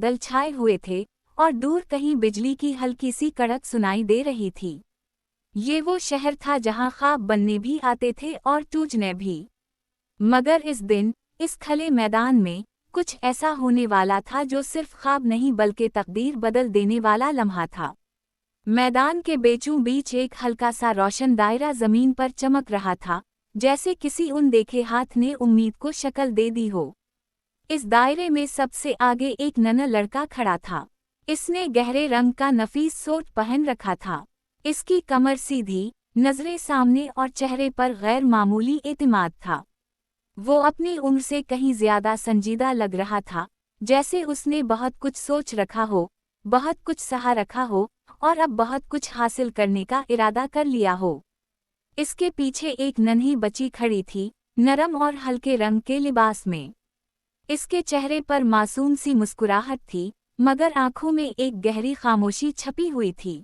बादल छाए हुए थे और दूर कहीं बिजली की हल्की सी कड़क सुनाई दे रही थी। ये वो शहर था जहां ख्वाब बनने भी आते थे और टूटने भी। मगर इस दिन, इस खले मैदान में, कुछ ऐसा होने वाला था जो सिर्फ ख्वाब नहीं बल्कि तकदीर बदल देने वाला लम्हा था। मैदान के बीचों बीच एक हल्का सा रोशन दायरा जमीन पर चमक रहा था, जैसे किसी अनदेखे हाथ ने उम्मीद को शक्ल दे दी हो। इस दायरे में सबसे आगे एक नन्हा लड़का खड़ा था। इसने गहरे रंग का नफीस सूट पहन रखा था। इसकी कमर सीधी, नजरें सामने और चेहरे पर गैर मामूली एतमाद था। वो अपनी उम्र से कहीं ज्यादा संजीदा लग रहा था, जैसे उसने बहुत कुछ सोच रखा हो, बहुत कुछ सहा रखा हो और अब बहुत कुछ हासिल करने का इरादा कर लिया हो। इसके पीछे एक नन्ही बच्ची खड़ी थी, नरम और हल्के रंग के लिबास में। इसके चेहरे पर मासूम सी मुस्कुराहट थी, मगर आंखों में एक गहरी खामोशी छपी हुई थी।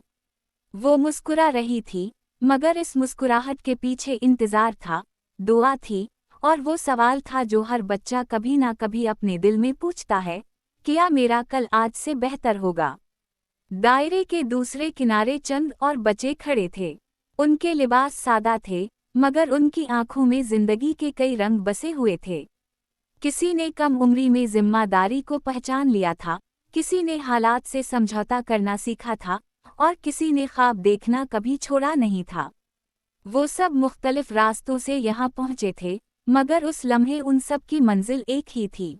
वो मुस्कुरा रही थी, मगर इस मुस्कुराहट के पीछे इंतजार था, दुआ थी, और वो सवाल था जो हर बच्चा कभी ना कभी अपने दिल में पूछता है, क्या मेरा कल आज से बेहतर होगा। दायरे के दूसरे किनारे चंद और बच्चे खड़े थे। उनके लिबास सादा थे, मगर उनकी आंखों में जिंदगी के कई रंग बसे हुए थे। किसी ने कम उम्री में जिम्मेदारी को पहचान लिया था, किसी ने हालात से समझौता करना सीखा था, और किसी ने ख्वाब देखना कभी छोड़ा नहीं था। वो सब मुख्तलिफ रास्तों से यहाँ पहुँचे थे, मगर उस लम्हे उन सब की मंजिल एक ही थी।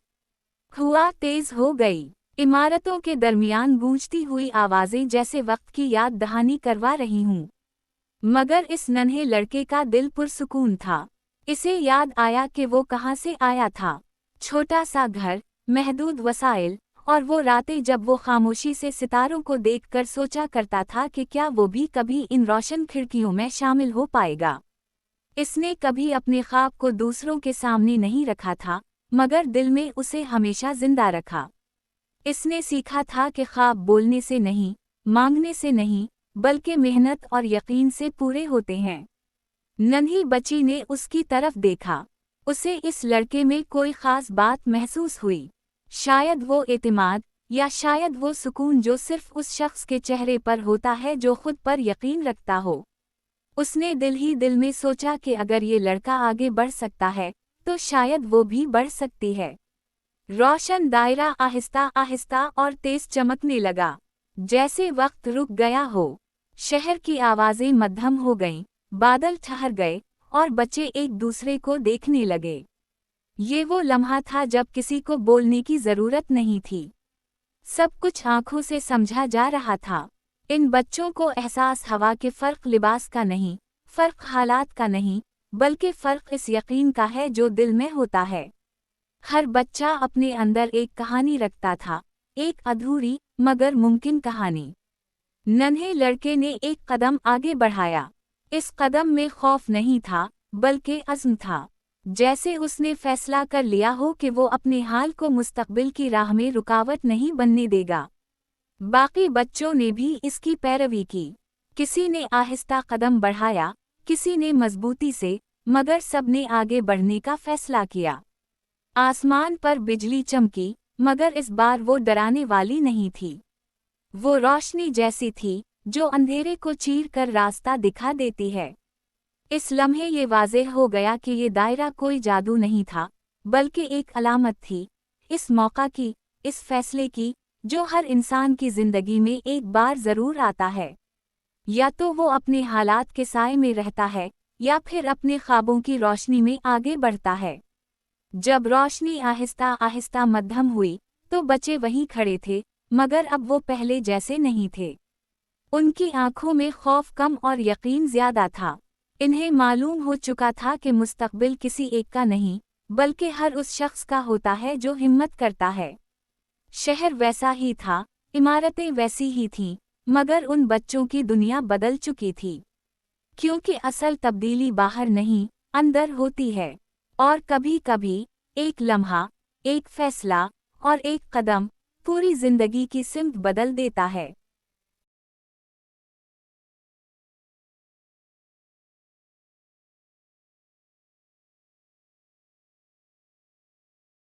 हुआ तेज हो गई। इमारतों के दरमियान गूंजती हुई आवाजें जैसे वक्त की याद दहानी करवा रही हूँ। मगर इस नन्हे लड़के का दिल पुरसुकून था। इसे याद आया कि वो कहाँ से आया था। छोटा सा घर, महदूद वसाइल, और वो रातें जब वो खामोशी से सितारों को देखकर सोचा करता था कि क्या वो भी कभी इन रोशन खिड़कियों में शामिल हो पाएगा। इसने कभी अपने ख्वाब को दूसरों के सामने नहीं रखा था, मगर दिल में उसे हमेशा जिंदा रखा। इसने सीखा था कि ख्वाब बोलने से नहीं, मांगने से नहीं, बल्कि मेहनत और यकीन से पूरे होते हैं। नन्ही बच्ची ने उसकी तरफ देखा। उसे इस लड़के में कोई खास बात महसूस हुई। शायद वो एतमाद, या शायद वो सुकून जो सिर्फ उस शख्स के चेहरे पर होता है जो खुद पर यकीन रखता हो। उसने दिल ही दिल में सोचा कि अगर ये लड़का आगे बढ़ सकता है, तो शायद वो भी बढ़ सकती है। रोशन दायरा आहिस्ता आहिस्ता और तेज चमकने लगा, जैसे वक्त रुक गया हो। शहर की आवाजें मद्धम हो गईं, बादल ठहर गए, और बच्चे एक दूसरे को देखने लगे। ये वो लम्हा था जब किसी को बोलने की जरूरत नहीं थी। सब कुछ आंखों से समझा जा रहा था। इन बच्चों को एहसास हवा के फर्क लिबास का नहीं, फर्क हालात का नहीं, बल्कि फर्क इस यकीन का है जो दिल में होता है। हर बच्चा अपने अंदर एक कहानी रखता था, एक अधूरी मगर मुमकिन कहानी। नन्हे लड़के ने एक कदम आगे बढ़ाया। इस कदम में खौफ नहीं था, बल्कि अज़्म था। जैसे उसने फैसला कर लिया हो कि वो अपने हाल को मुस्तकबिल की राह में रुकावट नहीं बनने देगा। बाकी बच्चों ने भी इसकी पैरवी की। किसी ने आहिस्ता कदम बढ़ाया, किसी ने मजबूती से, मगर सबने आगे बढ़ने का फैसला किया। आसमान पर बिजली चमकी, मगर इस बार वो डराने वाली नहीं थी। वो रोशनी जैसी थी, जो अंधेरे को चीर कर रास्ता दिखा देती है। इस लम्हे ये वाज़ेह हो गया कि ये दायरा कोई जादू नहीं था, बल्कि एक अलामत थी, इस मौका की, इस फैसले की, जो हर इंसान की जिंदगी में एक बार जरूर आता है। या तो वो अपने हालात के साए में रहता है, या फिर अपने ख्वाबों की रोशनी में आगे बढ़ता है। जब रोशनी आहिस्ता आहिस्ता मध्यम हुई, तो बच्चे वहीं खड़े थे, मगर अब वो पहले जैसे नहीं थे। उनकी आंखों में खौफ कम और यकीन ज्यादा था। इन्हें मालूम हो चुका था कि मुस्तकबिल किसी एक का नहीं, बल्कि हर उस शख्स का होता है जो हिम्मत करता है। शहर वैसा ही था, इमारतें वैसी ही थीं, मगर उन बच्चों की दुनिया बदल चुकी थी। क्योंकि असल तब्दीली बाहर नहीं, अंदर होती है। और कभी कभी एक लम्हा, एक फैसला और एक कदम पूरी जिंदगी की सिमत बदल देता है।